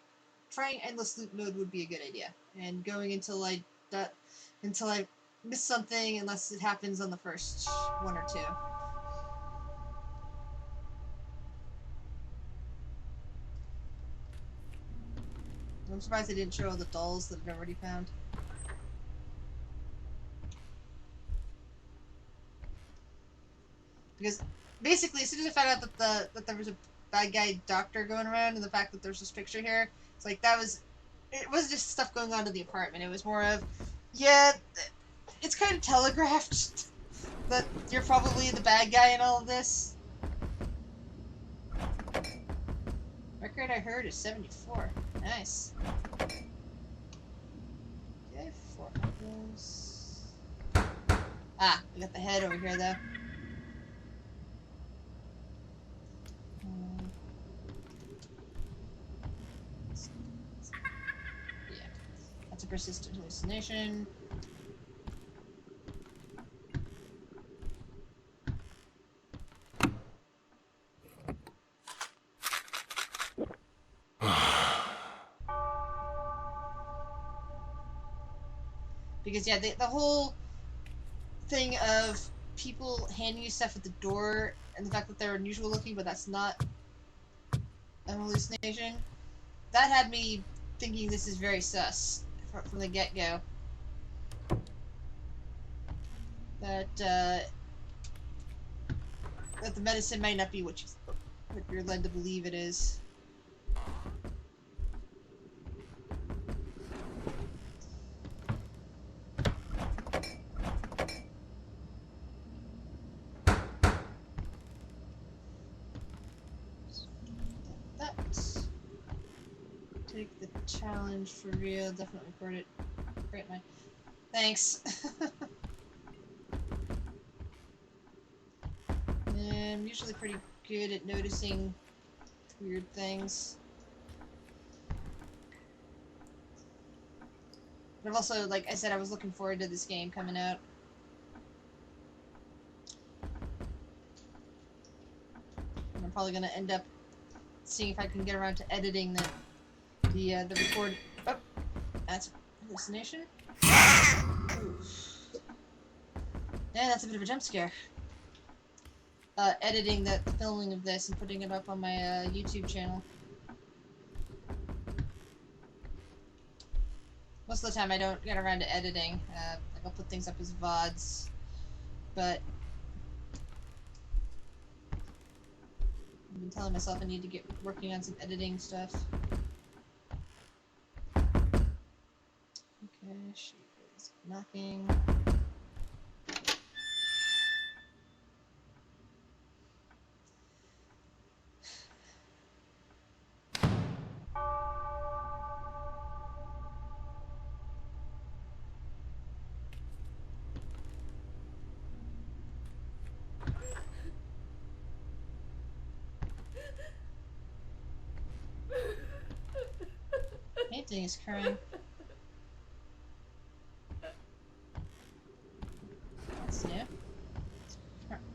[SPEAKER 1] trying endless loop mode would be a good idea, and going until I miss something, unless it happens on the first one or two. I'm surprised they didn't show all the dolls that I've already found. Because basically, as soon as I found out that there was a bad guy doctor going around, and the fact that there's this picture here, it's like it wasn't just stuff going on in the apartment. It was more of, yeah, it's kind of telegraphed that you're probably the bad guy in all of this. Record I heard is 74. Nice. Okay, 4 apples. Ah, we got the head over here though. Yeah, that's a persistent hallucination. Because yeah, the whole thing of people handing you stuff at the door, and the fact that they're unusual looking, but that's not an hallucination. that had me thinking this is very sus from the get-go. That the medicine might not be what you're led to believe it is. Take the challenge for real. Definitely record it. Great, man. Thanks. I'm usually pretty good at noticing weird things. But I've also, like I said, I was looking forward to this game coming out. And I'm probably gonna end up seeing if I can get around to editing the record. Oh, that's hallucination. Oof. Yeah, that's a bit of a jump scare. Editing the filming of this and putting it up on my YouTube channel. Most of the time I don't get around to editing. Like I'll put things up as VODs, but I've been telling myself I need to get working on some editing stuff. Okay, she is knocking. Painting is crying. That's new.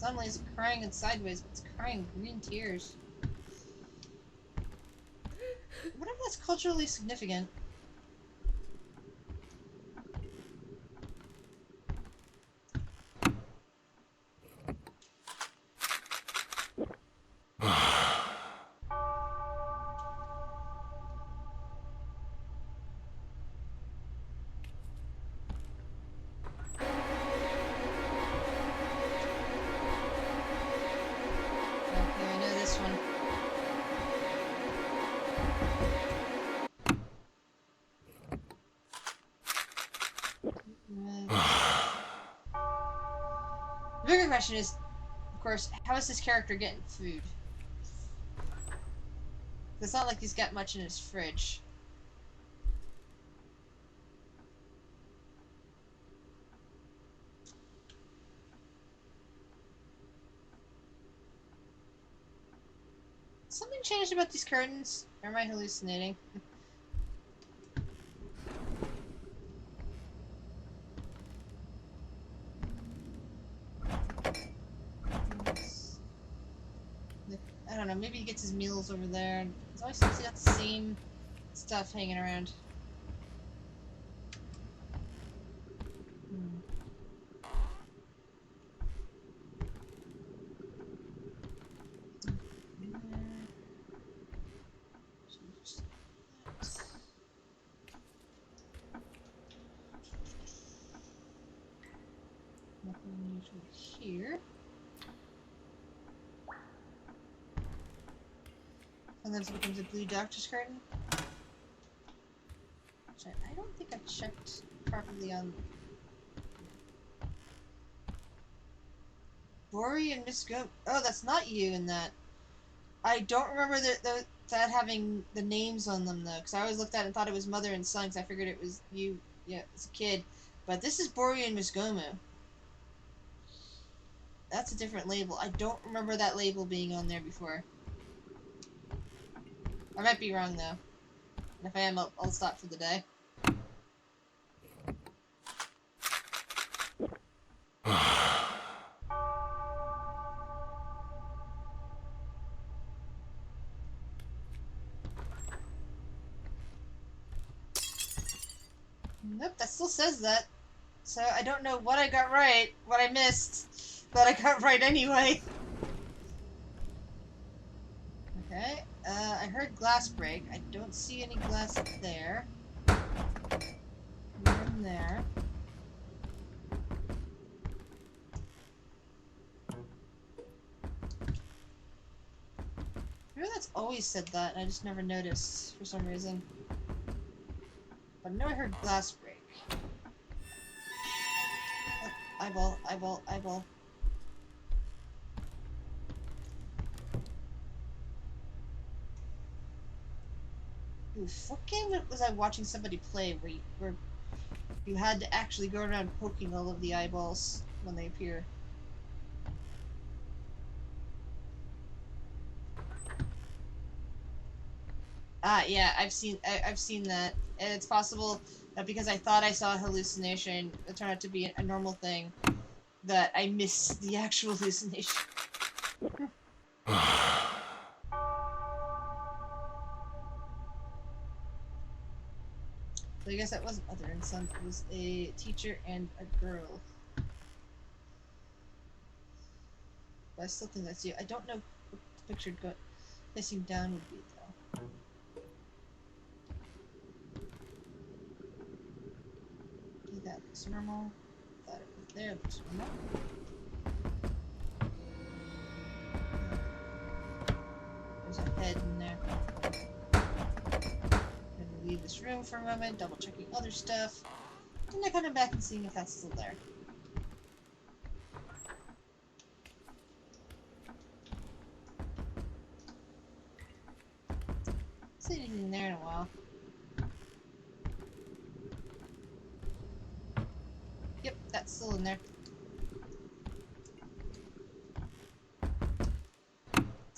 [SPEAKER 1] Not only is it crying in sideways, but it's crying green tears. I wonder if that's culturally significant. The bigger question is, of course, how is this character getting food? It's not like he's got much in his fridge. Something changed about these curtains? Or am I hallucinating? I don't know, maybe he gets his meals over there. It's always seems to got the same stuff hanging around. Nothing unusual here. And then it becomes a blue doctor's curtain. Which I don't think I've checked properly on. Bori and Miss Go. Oh, that's not you in that. I don't remember that having the names on them though, because I always looked at it and thought it was mother and son, because I figured it was you, yeah, as a kid. But this is Bori and Miss Gomu. That's a different label. I don't remember that label being on there before. I might be wrong though. And if I am, I'll stop for the day. Nope, that still says that. So I don't know what I got right, what I missed, but I got right anyway. Okay, I heard glass break. I don't see any glass there. In there. Maybe that's always said that, and I just never noticed for some reason. But I know I heard glass break. Oh, eyeball, eyeball, eyeball. Oof, what game was I watching somebody play where you had to actually go around poking all of the eyeballs when they appear? Ah, yeah, I've seen that, and it's possible that because I thought I saw a hallucination, it turned out to be a normal thing, that I missed the actual hallucination. So I guess that wasn't mother and son, it was a teacher and a girl. But I still think that's you. I don't know what the picture facing down would be, though. Okay, that looks normal. That over there looks normal. There's a head in there. Leave this room for a moment, double checking other stuff, and then coming back and seeing if that's still there. See anything there in a while. Yep, that's still in there.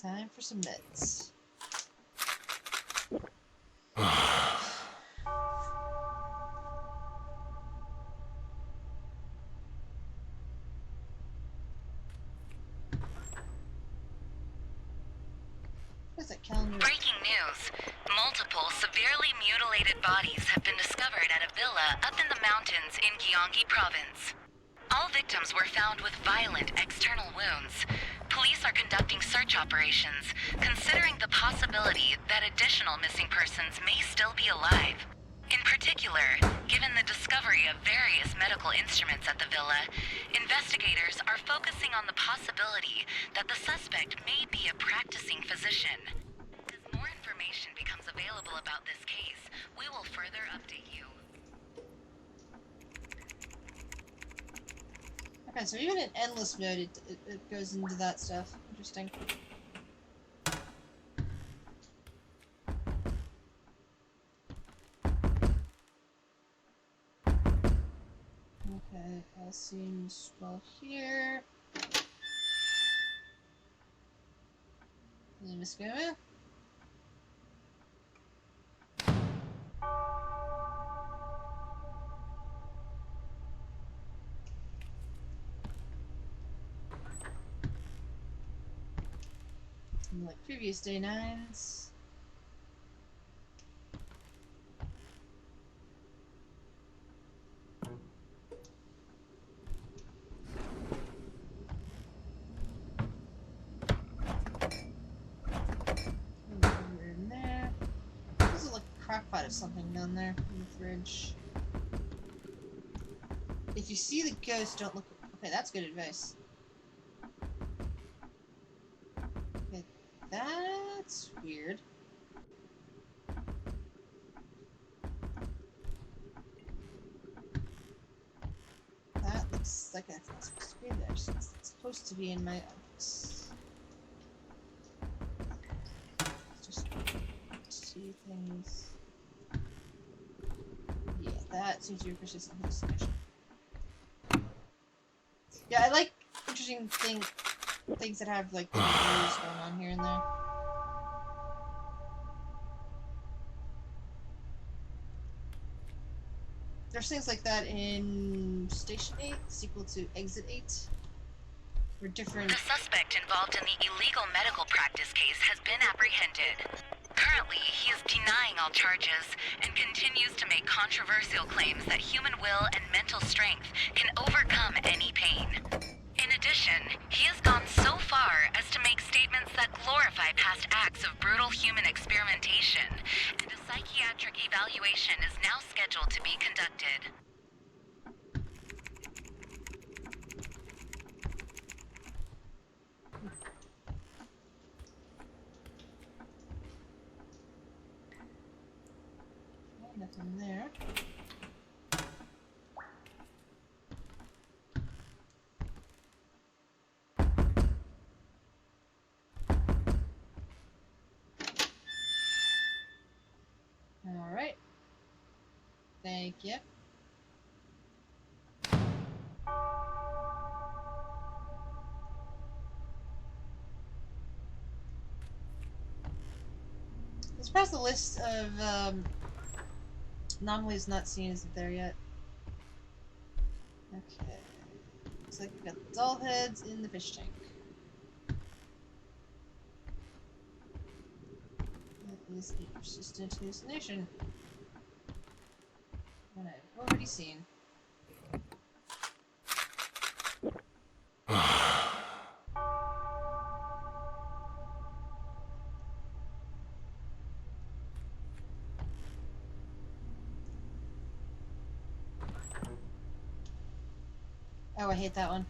[SPEAKER 1] Time for some meds. What's that calendar?
[SPEAKER 3] Breaking news. Multiple severely mutilated bodies have been discovered at a villa up in the mountains in Gyeonggi province. All victims were found with violent external wounds. Police are conducting search operations, considering the possibility that additional missing persons may still be alive. In particular, given the discovery of various medical instruments at the villa, investigators are focusing on the possibility that the suspect may be a practicing physician. As more information becomes available about this case, we will further update you.
[SPEAKER 1] Okay, so even in endless mode, it goes into that stuff. Interesting. Okay, all seems well here. Is Miss Goma? Like previous day 9s. In there. There's like a crock pot of something down there in the fridge. If you see the ghost, don't look. Okay, that's good advice. Okay, that's weird. That looks like that's not supposed to be there. It's supposed to be in my office. Just see things. Yeah, that seems to be a persistent hallucination. Yeah, I like interesting things that have like little views going on here and there. There's things like that in Station 8, sequel to Exit 8. Where different...
[SPEAKER 3] The suspect involved in the illegal medical practice case has been apprehended. Currently, he is denying all charges and continues to make controversial claims that human will and mental strength can overcome any pain. In addition, he has gone so far as to make statements that glorify past acts of brutal human experimentation, and a psychiatric evaluation is now scheduled to be conducted.
[SPEAKER 1] Nothing there. Alright. Thank you. Let's pass the list of anomalies not seen isn't there yet. Okay. Looks like we got doll heads in the fish tank. That is a persistent hallucination. One I've already seen. Oh, I hate that one.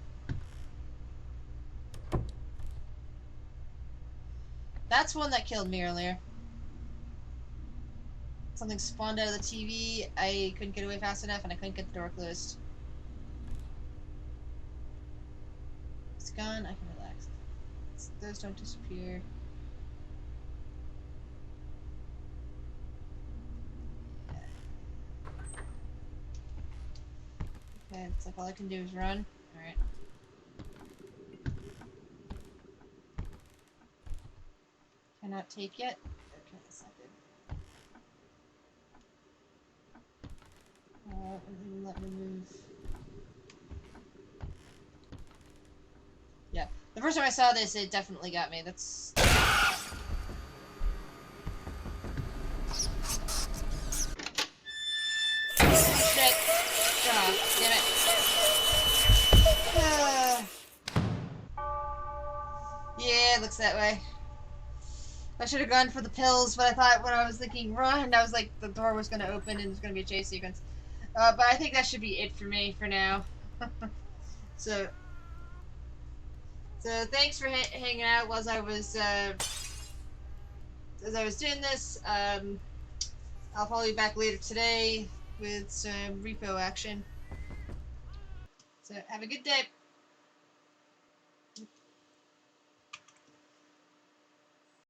[SPEAKER 1] That's one that killed me earlier. Something spawned out of the TV, I couldn't get away fast enough, and I couldn't get the door closed. It's gone, I can relax. Those don't disappear. Okay, it's like all I can do is run. Alright. Cannot take yet. Okay, that's not good. Let me move. Yeah. The first time I saw this, it definitely got me. That's... Shit. Oh, damn it. Yeah, it looks that way. I should have gone for the pills, but I thought when I was thinking run, I was like, the door was going to open and there's going to be a chase sequence. But I think that should be it for me for now. So thanks for hanging out as I was doing this. I'll follow you back later today with some repo action. So have a good day.